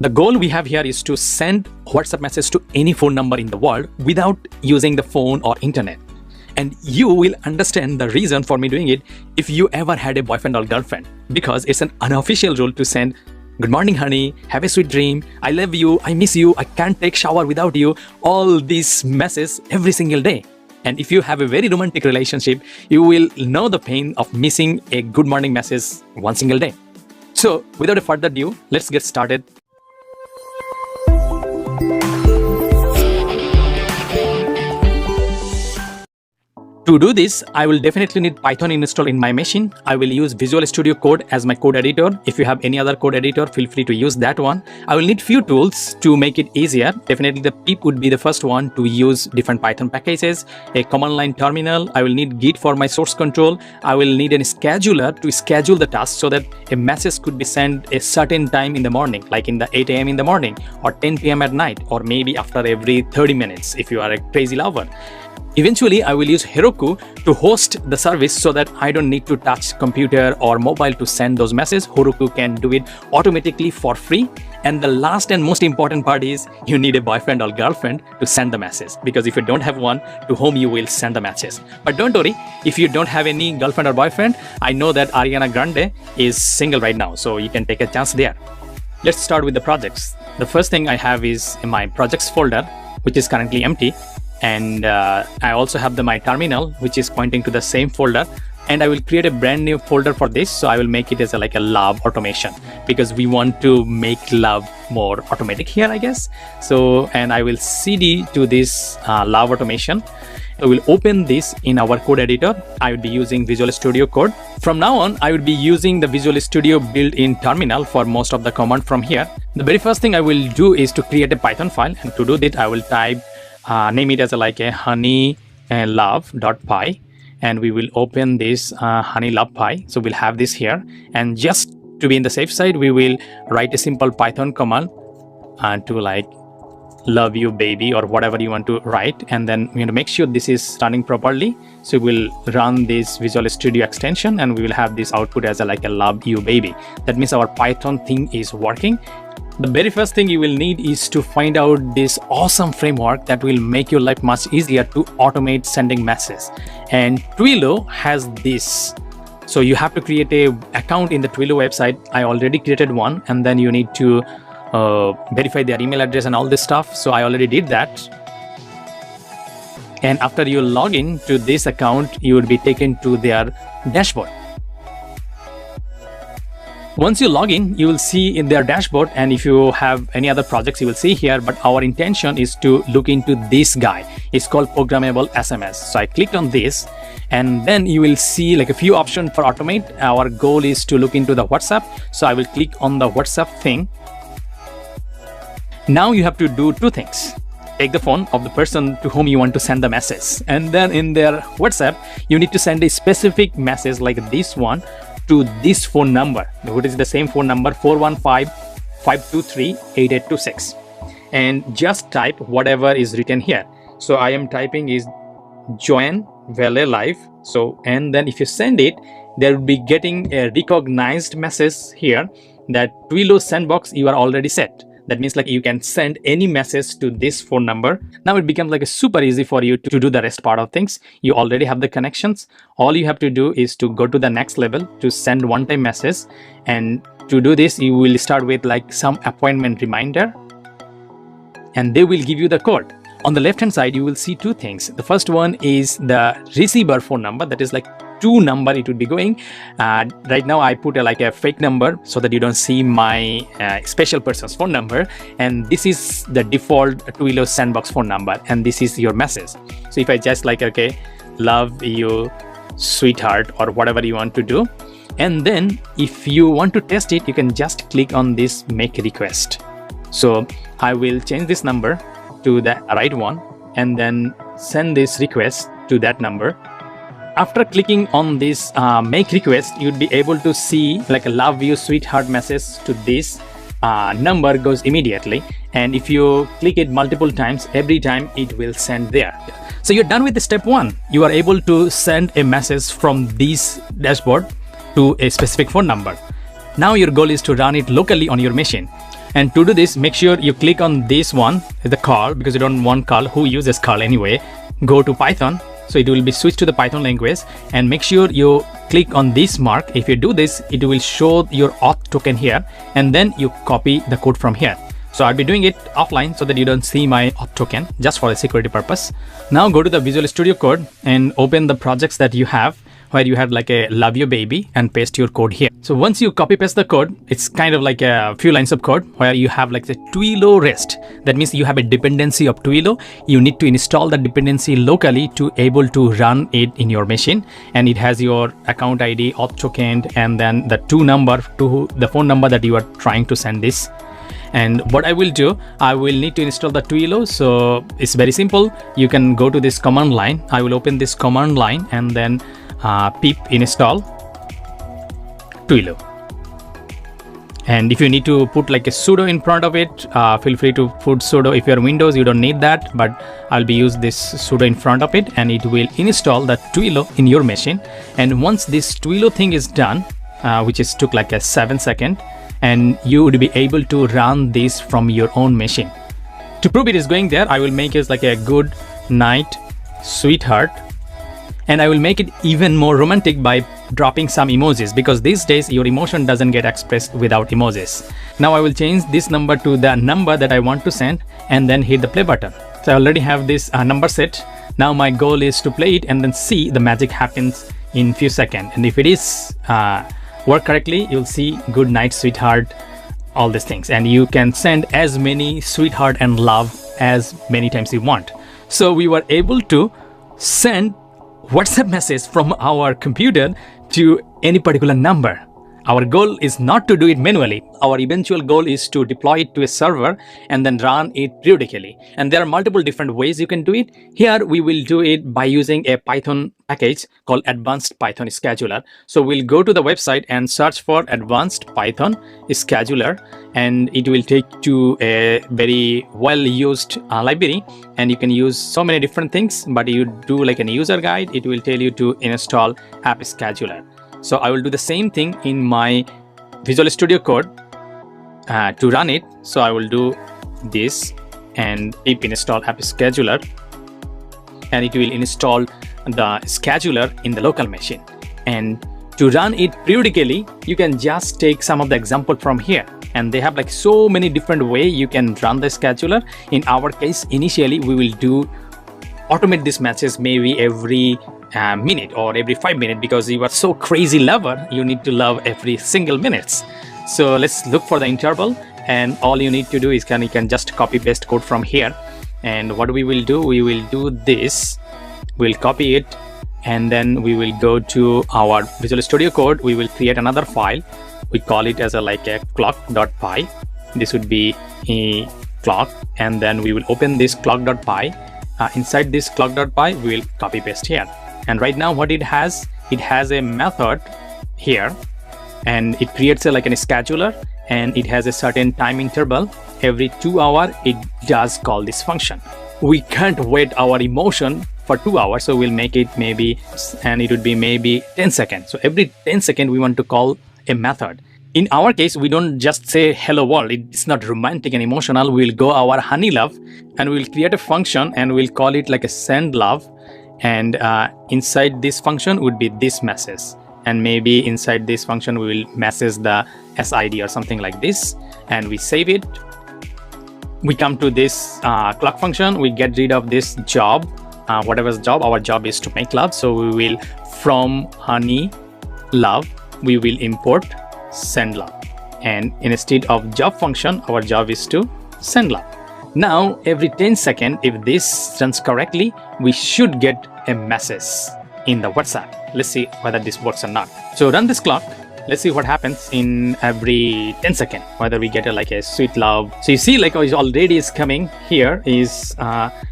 The goal we have here is to send WhatsApp message to any phone number in the world without using the phone or internet. And you will understand the reason for me doing it if you ever had a boyfriend or girlfriend, because it's an unofficial rule to send "Good morning, honey, have a sweet dream, I love you, I miss you, I can't take shower without you," all these messages every single day. And if you have a very romantic relationship, you will know the pain of missing a good morning message one single day. So without a further ado, let's get started. To do this, I will definitely need Python installed in my machine. I will use Visual Studio Code as my code editor. If you have any other code editor, feel free to use that one. I will need few tools to make it easier. Definitely the pip would be the first one to use different Python packages, a command line terminal. I will need Git for my source control. I will need a scheduler to schedule the task so that a message could be sent a certain time in the morning, like in the 8 a.m. in the morning or 10 p.m. at night, or maybe after every 30 minutes if you are a crazy lover. Eventually, I will use Heroku to host the service so that I don't need to touch computer or mobile to send those messages. Heroku can do it automatically for free. And the last and most important part is you need a boyfriend or girlfriend to send the message, because if you don't have one, to whom you will send the message. But don't worry, if you don't have any girlfriend or boyfriend, I know that Ariana Grande is single right now, so you can take a chance there. Let's start with the projects. The first thing I have is in my projects folder, which is currently empty. And I also have my terminal, which is pointing to the same folder, and I will create a brand new folder for this. So I will make it as like a love automation, because we want to make love more automatic here, I guess. So, and I will cd to this love automation. I will open this in our code editor. I would be using Visual Studio Code. From now on, I would be using the Visual Studio built-in terminal for most of the command from here. The very first thing I will do is to create a Python file, and to do that, I will type name it as like a honeylove.py, and we will open this honeylove.py. So we'll have this here, and just to be in the safe side, we will write a simple Python command to like love you baby or whatever you want to write, and then we want to make sure this is running properly. So we'll run this Visual Studio extension, and we will have this output as like a love you baby. That means our Python thing is working. The very first thing you will need is to find out this awesome framework that will make your life much easier to automate sending messages. And Twilio has this. So you have to create a account in the Twilio website. I already created one, and then you need to verify their email address and all this stuff. So I already did that. And after you log in to this account, you will be taken to their dashboard. Once you log in, you will see in their dashboard, and if you have any other projects, you will see here. But our intention is to look into this guy. It's called Programmable SMS. So I clicked on this, and then you will see like a few options for automate. Our goal is to look into the WhatsApp. So I will click on the WhatsApp thing. Now you have to do two things. Take the phone of the person to whom you want to send the message, and then in their WhatsApp, you need to send a specific message like this one to this phone number, which is the same phone number 415-523-8826, and just type whatever is written here. So I am typing is Joanne Valley Live. So, and then if you send it, there will be getting a recognized message here that Twilio sandbox you are already set. That means like you can send any message to this phone number. Now it becomes like a super easy for you to do the rest part of things. You already have the connections. All you have to do is to go to the next level to send one-time message. And to do this, you will start with like some appointment reminder, and they will give you the code. On the left hand side, you will see two things. The first one is the receiver phone number, that is like 2 number it would be going. Right now I put like a fake number so that you don't see my special person's phone number, and this is the default Twilio sandbox phone number, and this is your message. So if I just like, okay, love you sweetheart or whatever you want to do, and then if you want to test it, you can just click on this make request. So I will change this number to the right one and then send this request to that number. After clicking on this make request, you'd be able to see like a love you sweetheart message to this number goes immediately, and if you click it multiple times, every time it will send there. So you're done with the step 1. You are able to send a message from this dashboard to a specific phone number. Now your goal is to run it locally on your machine. And to do this, make sure you click on this one, the call, because you don't want call. Who uses call anyway? Go to Python. So it will be switched to the Python language, and make sure you click on this mark. If you do this, it will show your auth token here, and then you copy the code from here. So I'll be doing it offline so that you don't see my auth token, just for the security purpose. Now go to the Visual Studio Code and open the projects that you have, where you have like a Love You Baby, and paste your code here. So once you copy paste the code, it's kind of like a few lines of code where you have like the Twilio REST. That means you have a dependency of Twilio. You need to install the dependency locally to able to run it in your machine. And it has your account ID, auth token, and then the the phone number that you are trying to send this. And what I will do, I will need to install the Twilio. So it's very simple. You can go to this command line. I will open this command line and then pip install Twilio. And if you need to put like a sudo in front of it, feel free to put sudo. If you're Windows, you don't need that, but I'll be use this sudo in front of it, and it will install the Twilio in your machine. And once this Twilio thing is done, which is took like a 7 second, and you would be able to run this from your own machine. To prove it is going there, I will make it like a good night, sweetheart. And I will make it even more romantic by dropping some emojis, because these days your emotion doesn't get expressed without emojis. Now I will change this number to the number that I want to send, and then hit the play button. So I already have this number set. Now my goal is to play it and then see the magic happens in few seconds. And if it is work correctly, you'll see good night, sweetheart, all these things. And you can send as many sweetheart and love as many times you want. So we were able to send WhatsApp message from our computer to any particular number. Our goal is not to do it manually. Our eventual goal is to deploy it to a server and then run it periodically. And there are multiple different ways you can do it. Here we will do it by using a Python package called Advanced Python Scheduler. So we'll go to the website and search for Advanced Python Scheduler, and it will take to a very well used library, and you can use so many different things. But you do like a user guide, it will tell you to install App Scheduler. So I will do the same thing in my Visual Studio Code to run it. So I will do this and pip install App Scheduler, and it will install the scheduler in the local machine. And to run it periodically, you can just take some of the example from here, and they have like so many different way you can run the scheduler. In our case, initially we will do automate this matches maybe every minute or every 5 minutes, because you are so crazy lover, you need to love every single minutes. So let's look for the interval, and all you need to do is you can just copy paste code from here. And what we will do this, we'll copy it, and then we will go to our Visual Studio Code. We will create another file. We call it as like a clock.py. This would be a clock, and then we will open this clock.py. Inside this clock.py, we will copy paste here. And right now what it has a method here, and it creates like a scheduler, and it has a certain time interval. Every 2 hours it does call this function. We can't wait our emotion for 2 hours, so we'll make it maybe, and it would be maybe 10 seconds. So every 10 seconds we want to call a method. In our case, we don't just say hello world. It's not romantic and emotional. We'll go our honey love, and we'll create a function, and we'll call it like a send love. And inside this function would be this message, and maybe inside this function we will message the SID or something like this, and we save it. We come to this clock function. We get rid of this job, whatever's job. Our job is to make love, so we will from honey love we will import send love, and instead of job function, our job is to send love. Now every 10 seconds, if this runs correctly, we should get a message in the WhatsApp. Let's see whether this works or not. So run this clock. Let's see what happens in every 10 seconds, whether we get like a sweet love. So you see like it already is coming here is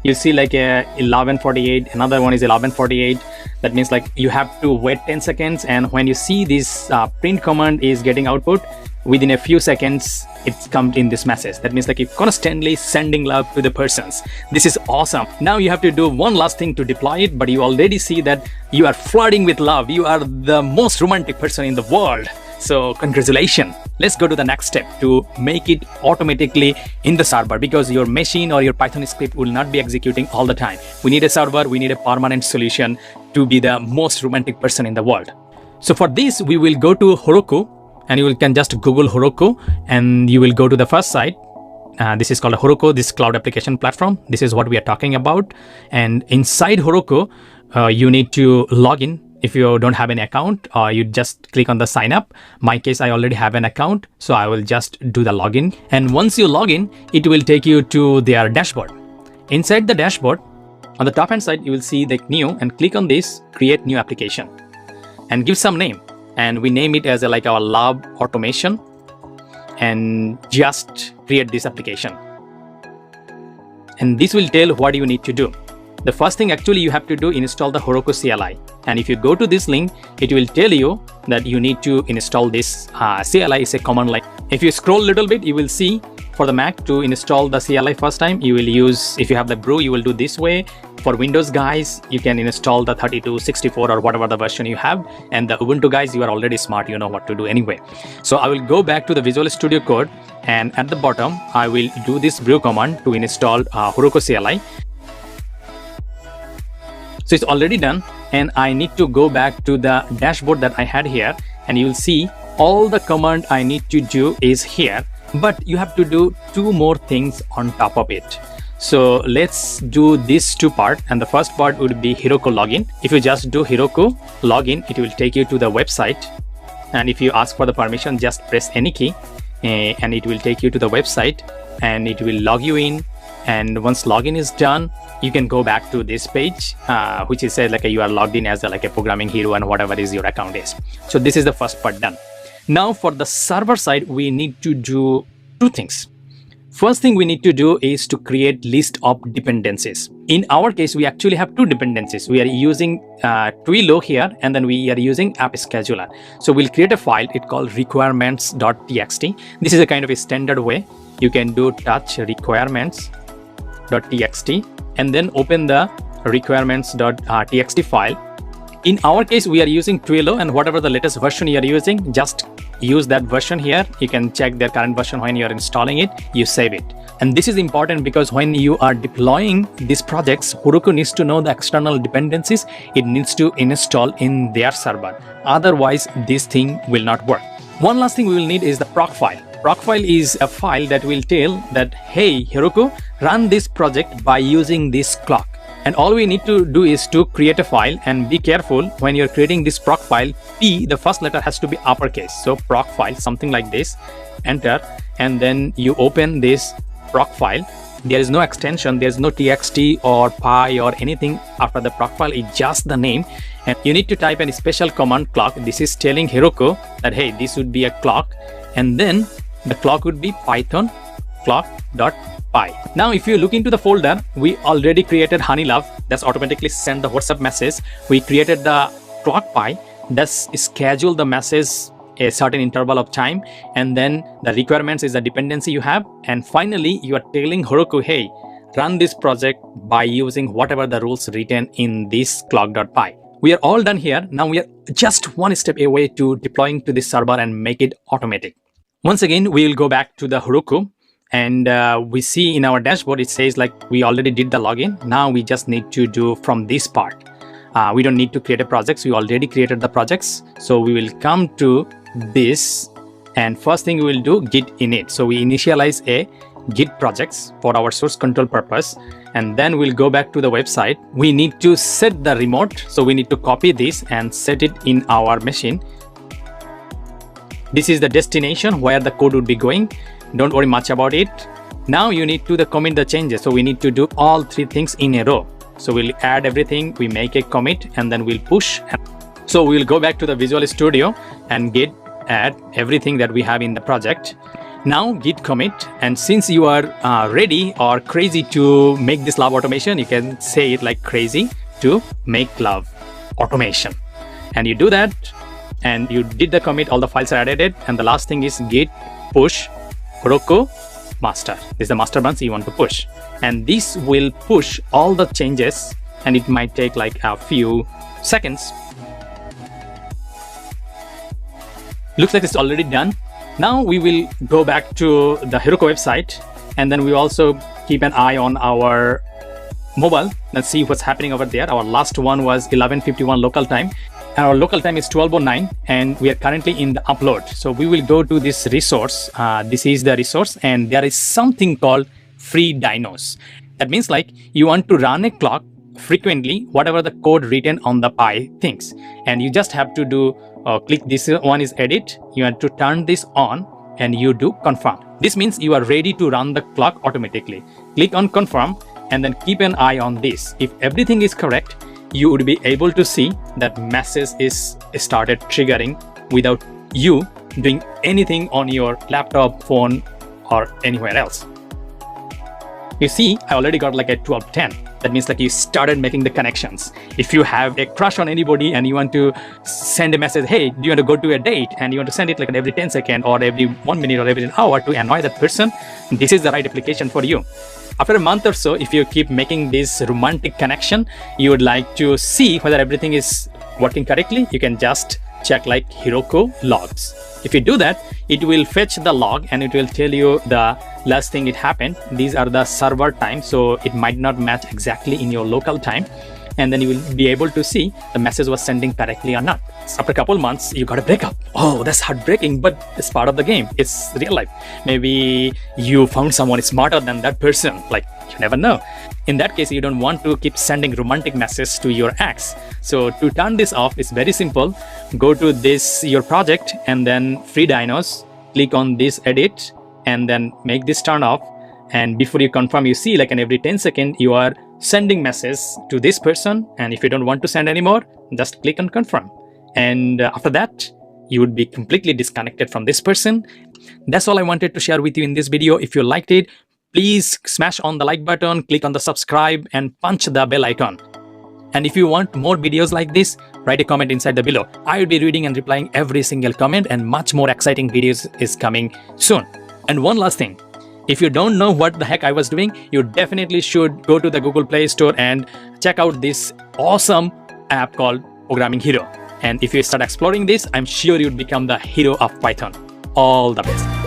you see like a 11:48, another one is 11:48. That means like you have to wait 10 seconds, and when you see this print command is getting output, within a few seconds it's come in this message. That means like you're constantly sending love to the persons. This is awesome. Now you have to do one last thing to deploy it, but you already see that you are flooding with love. You are the most romantic person in the world. So congratulations. Let's go to the next step to make it automatically in the server, because your machine or your Python script will not be executing all the time. We need a server, we need a permanent solution to be the most romantic person in the world. So for this, we will go to Heroku, and you can just Google Heroku, and you will go to the first site. This is called Heroku, this cloud application platform. This is what we are talking about. And inside Heroku, you need to log in. If you don't have an account, you just click on the sign up. My case, I already have an account, so I will just do the login. And once you log in, it will take you to their dashboard. Inside the dashboard, on the top hand side, you will see the new, and click on this, create new application, and give some name. And we name it as like our lab automation, and just create this application. And this will tell what you need to do. The first thing actually you have to do, install the Heroku CLI. And if you go to this link, it will tell you that you need to install this. CLI is a command line. If you scroll a little bit, you will see for the Mac to install the CLI first time, you will use, if you have the Brew, you will do this way. For Windows guys, you can install the 32, 64 or whatever the version you have. And the Ubuntu guys, you are already smart, you know what to do anyway. So I will go back to the Visual Studio Code, and at the bottom, I will do this Brew command to install Heroku CLI. So it's already done, and I need to go back to the dashboard that I had here, and you will see all the command I need to do is here, but you have to do two more things on top of it. So let's do these two parts, and the first part would be Heroku login. If you just do Heroku login, it will take you to the website, and if you ask for the permission, just press any key, and it will take you to the website, and it will log you in. And once login is done, you can go back to this page, which is like you are logged in as like a programming hero and whatever is your account is. So this is the first part done. Now for the server side, we need to do two things. First thing we need to do is to create list of dependencies. In our case, we actually have two dependencies. We are using Twilio here, and then we are using App Scheduler. So we'll create a file, it's called requirements.txt. This is a kind of a standard way. You can do touch requirements.txt and then open the requirements.txt file. In our case, we are using Twilio, and whatever the latest version you are using, just use that version here. You can check their current version when you are installing it, you save it. And this is important because when you are deploying these projects, Heroku needs to know the external dependencies it needs to install in their server. Otherwise, this thing will not work. One last thing we will need is the proc file. Proc file is a file that will tell that, hey, Heroku, run this project by using this clock. And all we need to do is to create a file, and be careful when you're creating this proc file, P, the first letter has to be uppercase. So proc file, something like this, enter, and then you open this proc file. There is no extension, there's no txt or py or anything after the proc file, it's just the name. And you need to type a special command clock. This is telling Heroku that, hey, this would be a clock, and then the clock would be python clock.py. Now, if you look into the folder, we already created Honeylove. That's automatically send the WhatsApp message. We created the clock.py. That's schedule the message a certain interval of time, and then the requirements is the dependency you have. And finally, you are telling Heroku, hey, run this project by using whatever the rules written in this clock.py. We are all done here. Now we are just one step away to deploying to this server and make it automatic. Once again, we will go back to the Heroku, and we see in our dashboard, it says like we already did the login. Now we just need to do from this part. We don't need to create a project. We already created the projects. So we will come to this, and first thing we will do git init. So we initialize a git projects for our source control purpose, and then we'll go back to the website. We need to set the remote. So we need to copy this and set it in our machine. This is the destination where the code would be going. Don't worry much about it. Now you need to commit the changes. So we need to do all three things in a row. So we'll add everything, we make a commit, and then we'll push. So we'll go back to the Visual Studio and git add everything that we have in the project. Now git commit, and since you are ready or crazy to make this love automation, you can say it like crazy to make love automation. And you do that, and you did the commit, all the files are added, and the last thing is git push Heroku master. This is the master branch you want to push, and this will push all the changes, and it might take like a few seconds. Looks like it's already done. Now we will go back to the Heroku website, and then we also keep an eye on our mobile. Let's see what's happening over there. Our last one was 11:51 local time. Our local time is 12:09, and we are currently in the upload. So we will go to this resource. This is the resource, and there is something called free dynos. That means like you want to run a clock frequently, whatever the code written on the Pi thinks, and you just have to do click this one is edit. You have to turn this on, and you do confirm. This means you are ready to run the clock automatically. Click on confirm, and then keep an eye on this. If everything is correct, you would be able to see that message is started triggering without you doing anything on your laptop, phone, or anywhere else. You see, I already got like a 12:10. That means like you started making the connections. If you have a crush on anybody and you want to send a message, hey, do you want to go to a date? And you want to send it like every 10 seconds or every 1 minute or every hour to annoy that person, this is the right application for you. After a month or so, if you keep making this romantic connection, you would like to see whether everything is working correctly, you can just check like Heroku logs. If you do that, it will fetch the log and it will tell you the last thing it happened. These are the server time, so it might not match exactly in your local time. And then you will be able to see the message was sending correctly or not. So after a couple months, you got a breakup. Oh, that's heartbreaking, but it's part of the game. It's real life. Maybe you found someone smarter than that person. Like, you never know. In that case, you don't want to keep sending romantic messages to your ex. So to turn this off, it's very simple. Go to this, your project, and then free dynos, click on this edit, and then make this turn off. And before you confirm, you see like in every 10 seconds, you are sending message to this person. And if you don't want to send anymore, just click on confirm. And after that, you would be completely disconnected from this person. That's all I wanted to share with you in this video. If you liked it, please smash on the like button, click on the subscribe, and punch the bell icon. And if you want more videos like this, write a comment inside the below. I will be reading and replying every single comment, and much more exciting videos is coming soon. And one last thing, if you don't know what the heck I was doing, you definitely should go to the Google Play Store and check out this awesome app called Programming Hero. And if you start exploring this, I'm sure you'd become the hero of Python. All the best.